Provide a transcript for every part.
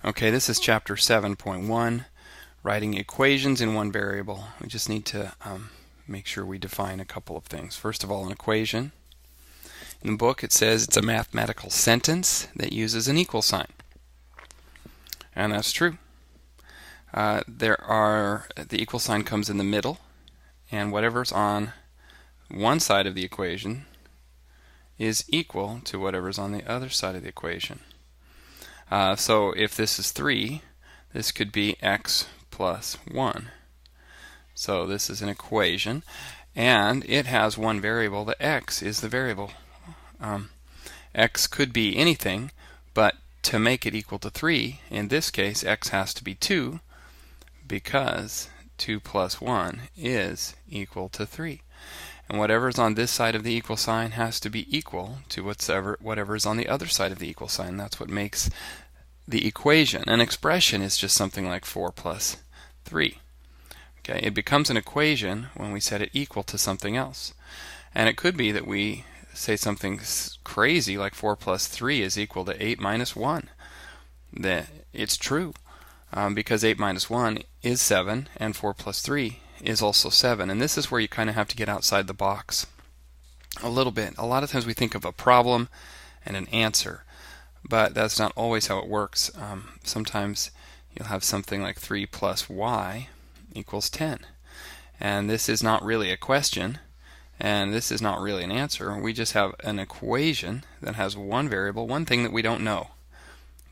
Okay, this is chapter 7.1, writing equations in one variable. We just need to make sure we define a couple of things. First of all, an equation. In the book it says it's a mathematical sentence that uses an equal sign. And that's true. The equal sign comes in the middle, and whatever's on one side of the equation is equal to whatever's on the other side of the equation. So if this is 3, this could be x plus 1. So this is an equation, and it has one variable. The x is the variable. X could be anything, but to make it equal to 3, in this case, x has to be 2, because 2 plus 1 is equal to 3. And whatever's on this side of the equal sign has to be equal to whatever's on the other side of the equal sign. That's what makes the equation. An expression is just something like 4 plus 3. Okay, it becomes an equation when we set it equal to something else. And it could be that we say something crazy like 4 plus 3 is equal to 8 minus 1. It's true, because 8 minus 1 is 7, and 4 plus 3 is also 7. And this is where you kind of have to get outside the box a little bit. A lot of times we think of a problem and an answer, but that's not always how it works. Sometimes you'll have something like 3 plus y equals 10. And this is not really a question, and this is not really an answer. We just have an equation that has one variable, one thing that we don't know.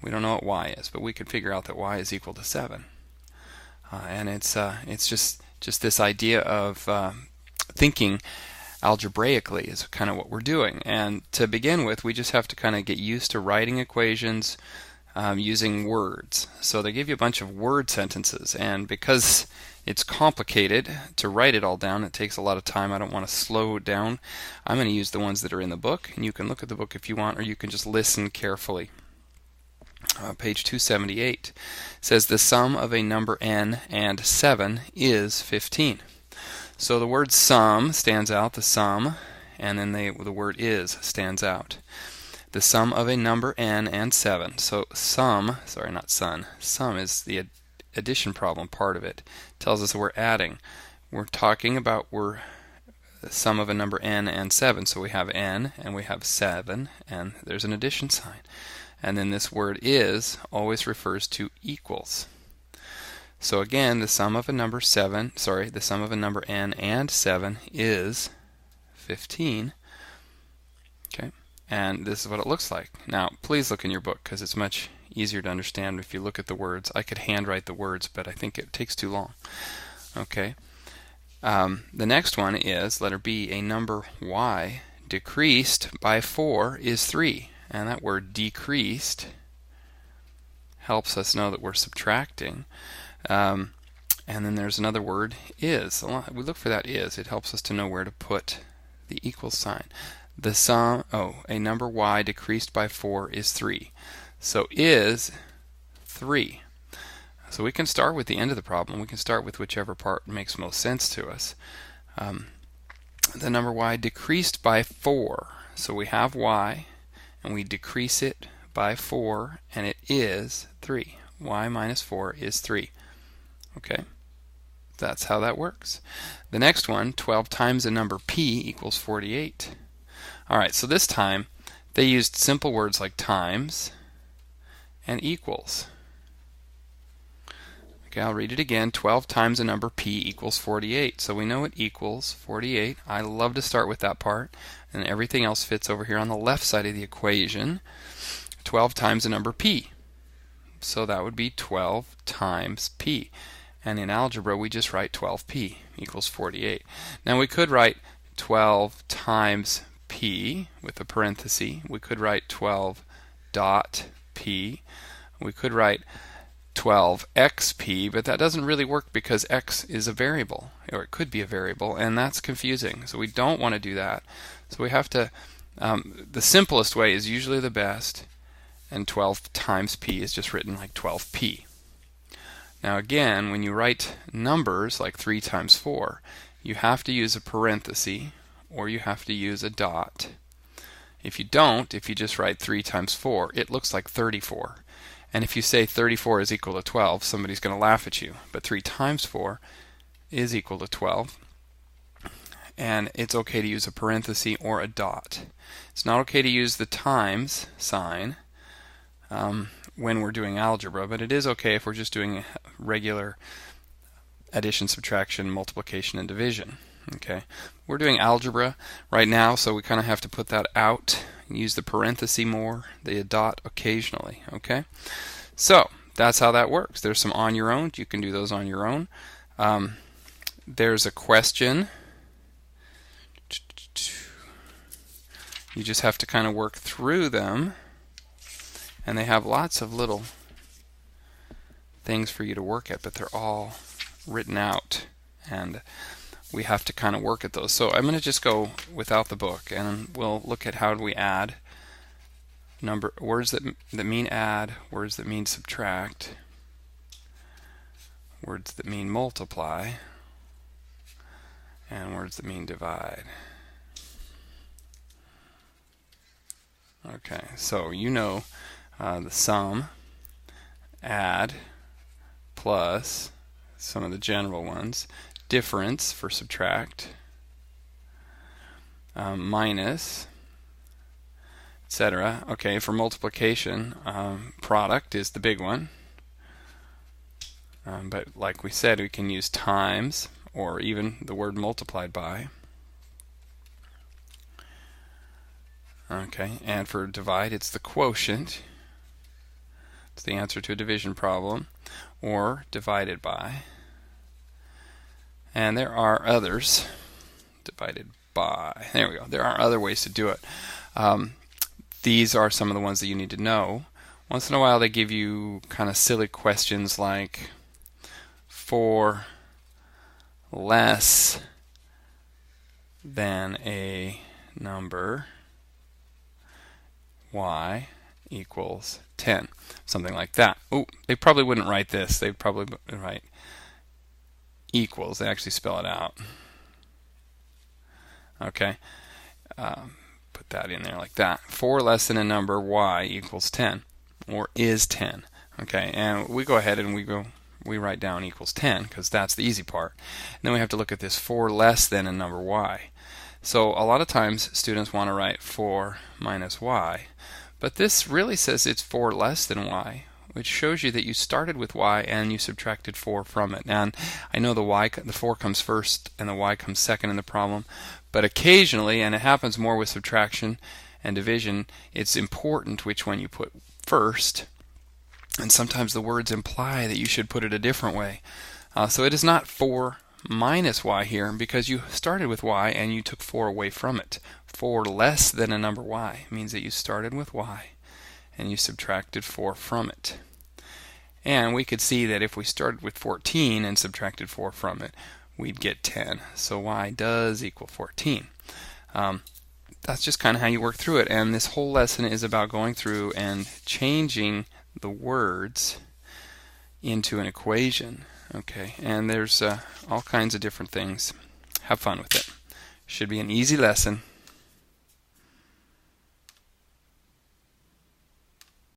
We don't know what y is, but we could figure out that y is equal to 7. And it's just this idea of thinking algebraically is kind of what we're doing. And to begin with, we just have to kind of get used to writing equations using words. So they give you a bunch of word sentences, and because it's complicated to write it all down, it takes a lot of time. I don't want to slow it down. I'm going to use the ones that are in the book, and you can look at the book if you want, or you can just listen carefully. Page 278 says the sum of a number n and 7 is 15. So the word sum stands out, the sum, and then the word is stands out. The sum of a number n and 7. So sum is the addition problem part of it. It tells us that we're adding. We're talking about the sum of a number n and 7. So we have n and we have 7, and there's an addition sign. And then this word is always refers to equals. So again, the sum of a number n and 7 is 15. Okay, and this is what it looks like. Now, please look in your book, because it's much easier to understand if you look at the words. I could handwrite the words, but I think it takes too long. Okay, the next one is letter B. A number y decreased by 4 is 3. And that word decreased helps us know that we're subtracting. And then there's another word, is. We look for that is. It helps us to know where to put the equal sign. The sum, a number y decreased by 4 is 3. So is 3. So we can start with the end of the problem. We can start with whichever part makes most sense to us. The number y decreased by 4. So we have y, and we decrease it by 4, and it is 3. Y minus 4 is 3. Okay, that's how that works. The next one, 12 times a number p equals 48. Alright, so this time they used simple words like times and equals. Okay, I'll read it again. 12 times a number p equals 48. So we know it equals 48. I love to start with that part, and everything else fits over here on the left side of the equation. 12 times a number p. So that would be 12 times p. And in algebra, we just write 12p equals 48. Now we could write 12 times p with a parenthesis. We could write 12 dot p. We could write 12xp, but that doesn't really work because x is a variable, or it could be a variable, and that's confusing. So we don't want to do that. So we have to, the simplest way is usually the best, and 12 times p is just written like 12p. Now again, when you write numbers like 3 times 4, you have to use a parenthesis, or you have to use a dot. If you don't, if you just write 3 times 4, it looks like 34. And if you say 34 is equal to 12, somebody's going to laugh at you. But 3 times 4 is equal to 12. And it's okay to use a parenthesis or a dot. It's not okay to use the times sign when we're doing algebra, but it is okay if we're just doing regular addition, subtraction, multiplication, and division. Okay, we're doing algebra right now, so we kind of have to put that out. Use the parenthesis more, the dot occasionally. Okay, so that's how that works. There's some on your own. You can do those on your own. There's a question. You just have to kind of work through them, and they have lots of little things for you to work at, but they're all written out, and we have to kind of work at those. So I'm going to just go without the book, and we'll look at how do we add words that mean add, words that mean subtract, words that mean multiply, and words that mean divide. Okay, so you know the sum, add, plus, some of the general ones, difference for subtract, minus, etc. Okay, for multiplication, product is the big one. But like we said, we can use times or even the word multiplied by. Okay, and for divide, it's the quotient. It's the answer to a division problem, or divided by. And there are others. Divided by. There we go. There are other ways to do it. These are some of the ones that you need to know. Once in a while, they give you kind of silly questions like for less than a number y equals 10, something like that. Oh, they probably wouldn't write this. They'd probably write equals. They actually spell it out. Okay, put that in there like that. For less than a number y equals 10, or is 10. Okay, and we go ahead and we write down equals 10 because that's the easy part. And then we have to look at this for less than a number y. So a lot of times students want to write 4 minus y, but this really says it's 4 less than y, which shows you that you started with y and you subtracted 4 from it. And I know the 4 comes first and the y comes second in the problem, but occasionally, and it happens more with subtraction and division, it's important which one you put first, and sometimes the words imply that you should put it a different way. So it is not 4 minus y here because you started with y and you took 4 away from it. 4 less than a number y means that you started with y and you subtracted 4 from it. And we could see that if we started with 14 and subtracted 4 from it, we'd get 10. So y does equal 14. That's just kind of how you work through it. And this whole lesson is about going through and changing the words into an equation. Okay, and there's all kinds of different things. Have fun with it. Should be an easy lesson.